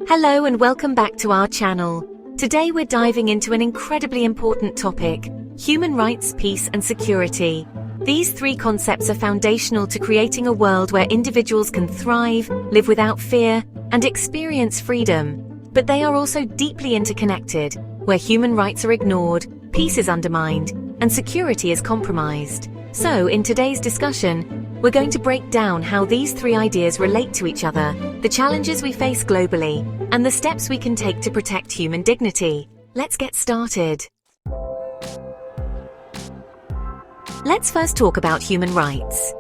Hello and welcome back to our channel. Today we're diving into an incredibly important topic: human rights, peace and security. These three concepts are foundational to creating a world where individuals can thrive, live without fear, and experience freedom. But they are also deeply interconnected, where human rights are ignored, peace is undermined, and security is compromised. So, in today's discussion, we're going to break down how these three ideas relate to each other, the challenges we face globally, and the steps we can take to protect human dignity. Let's get started. Let's first talk about human rights.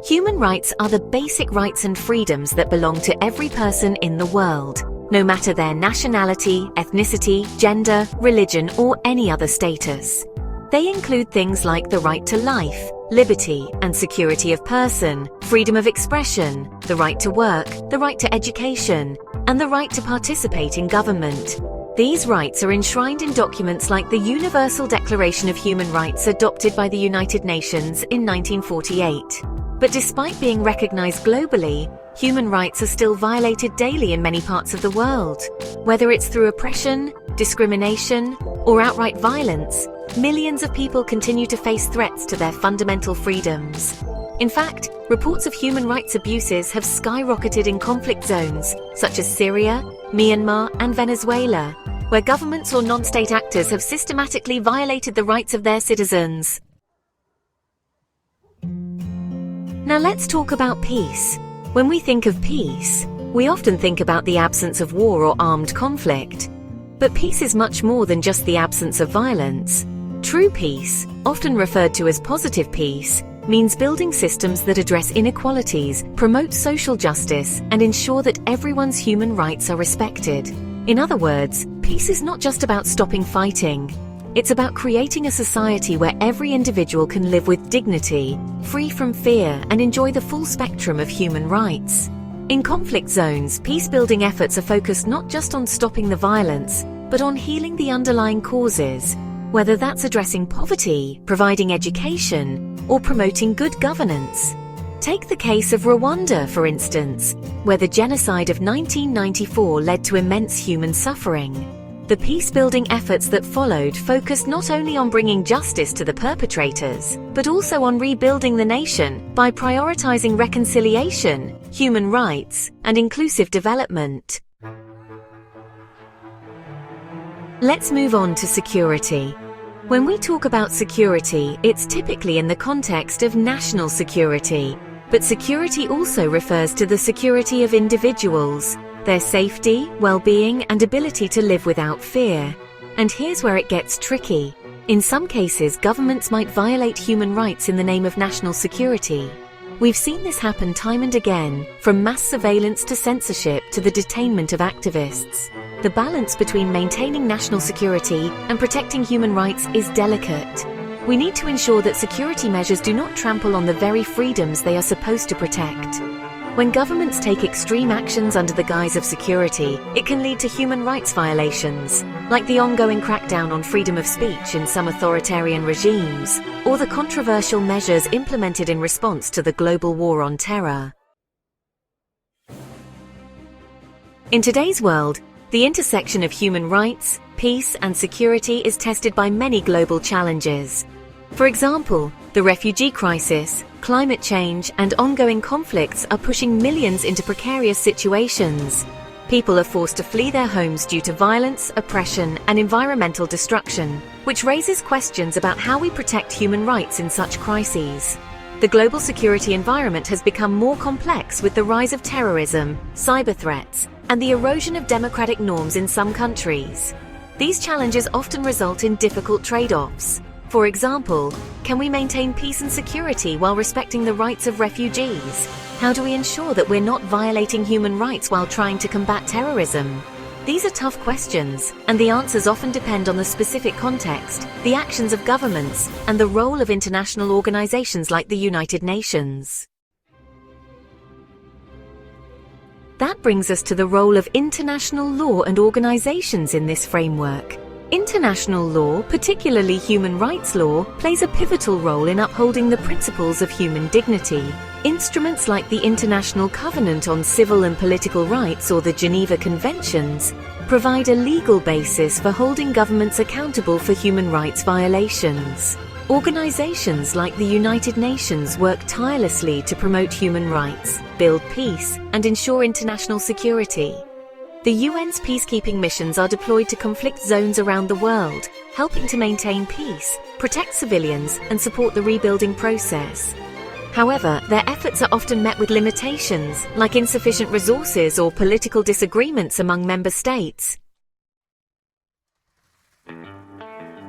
Human rights are the basic rights and freedoms that belong to every person in the world, no matter their nationality, ethnicity, gender, religion, or any other status. They include things like the right to life, liberty and security of person, freedom of expression, the right to work, the right to education, and the right to participate in government. These rights are enshrined in documents like the Universal Declaration of Human Rights adopted by the United Nations in 1948. But despite being recognized globally, human rights are still violated daily in many parts of the world. Whether it's through oppression, discrimination, or outright violence, millions of people continue to face threats to their fundamental freedoms. In fact, reports of human rights abuses have skyrocketed in conflict zones such as Syria, Myanmar, and Venezuela, where governments or non-state actors have systematically violated the rights of their citizens. Now let's talk about peace. When we think of peace, we often think about the absence of war or armed conflict. But peace is much more than just the absence of violence. True peace, often referred to as positive peace, means building systems that address inequalities, promote social justice, and ensure that everyone's human rights are respected. In other words, peace is not just about stopping fighting. It's about creating a society where every individual can live with dignity, free from fear, and enjoy the full spectrum of human rights. In conflict zones, peace-building efforts are focused not just on stopping the violence, but on healing the underlying causes, whether that's addressing poverty, providing education, or promoting good governance. Take the case of Rwanda, for instance, where the genocide of 1994 led to immense human suffering. The peace-building efforts that followed focused not only on bringing justice to the perpetrators, but also on rebuilding the nation by prioritizing reconciliation, human rights, and inclusive development. Let's move on to security. When we talk about security, it's typically in the context of national security, but security also refers to the security of individuals, their safety, well-being, and ability to live without fear. And here's where it gets tricky. In some cases, governments might violate human rights in the name of national security. We've seen this happen time and again, from mass surveillance to censorship to the detainment of activists. The balance between maintaining national security and protecting human rights is delicate. We need to ensure that security measures do not trample on the very freedoms they are supposed to protect. When governments take extreme actions under the guise of security, it can lead to human rights violations, like the ongoing crackdown on freedom of speech in some authoritarian regimes, or the controversial measures implemented in response to the global war on terror. In today's world, the intersection of human rights, peace, and security is tested by many global challenges. For example, the refugee crisis, climate change, and ongoing conflicts are pushing millions into precarious situations. People are forced to flee their homes due to violence, oppression, and environmental destruction, which raises questions about how we protect human rights in such crises. The global security environment has become more complex with the rise of terrorism, cyber threats, and the erosion of democratic norms in some countries. These challenges often result in difficult trade-offs. For example, can we maintain peace and security while respecting the rights of refugees? How do we ensure that we're not violating human rights while trying to combat terrorism? These are tough questions, and the answers often depend on the specific context, the actions of governments, and the role of international organizations like the United Nations. That brings us to the role of international law and organizations in this framework. International law, particularly human rights law, plays a pivotal role in upholding the principles of human dignity. Instruments like the International Covenant on Civil and Political Rights or the Geneva Conventions provide a legal basis for holding governments accountable for human rights violations. Organizations like the United Nations work tirelessly to promote human rights, build peace, and ensure international security. The UN's peacekeeping missions are deployed to conflict zones around the world, helping to maintain peace, protect civilians, and support the rebuilding process. However, their efforts are often met with limitations, like insufficient resources or political disagreements among member states.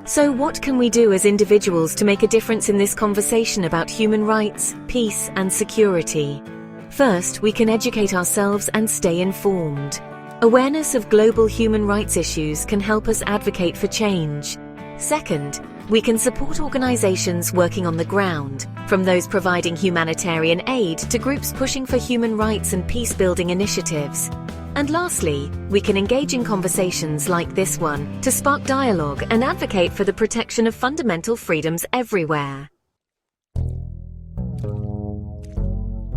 So what can we do as individuals to make a difference in this conversation about human rights, peace, and security? First, we can educate ourselves and stay informed. Awareness of global human rights issues can help us advocate for change. Second, we can support organizations working on the ground, from those providing humanitarian aid to groups pushing for human rights and peace-building initiatives. And lastly, we can engage in conversations like this one to spark dialogue and advocate for the protection of fundamental freedoms everywhere.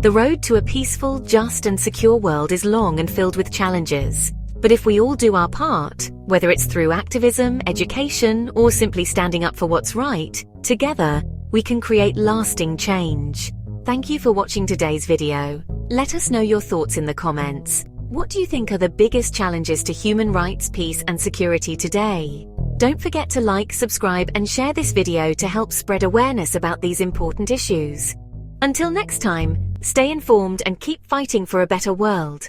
The road to a peaceful, just, and secure world is long and filled with challenges. But if we all do our part, whether it's through activism, education, or simply standing up for what's right, together, we can create lasting change. Thank you for watching today's video. Let us know your thoughts in the comments. What do you think are the biggest challenges to human rights, peace, and security today? Don't forget to like, subscribe, and share this video to help spread awareness about these important issues. Until next time, stay informed and keep fighting for a better world.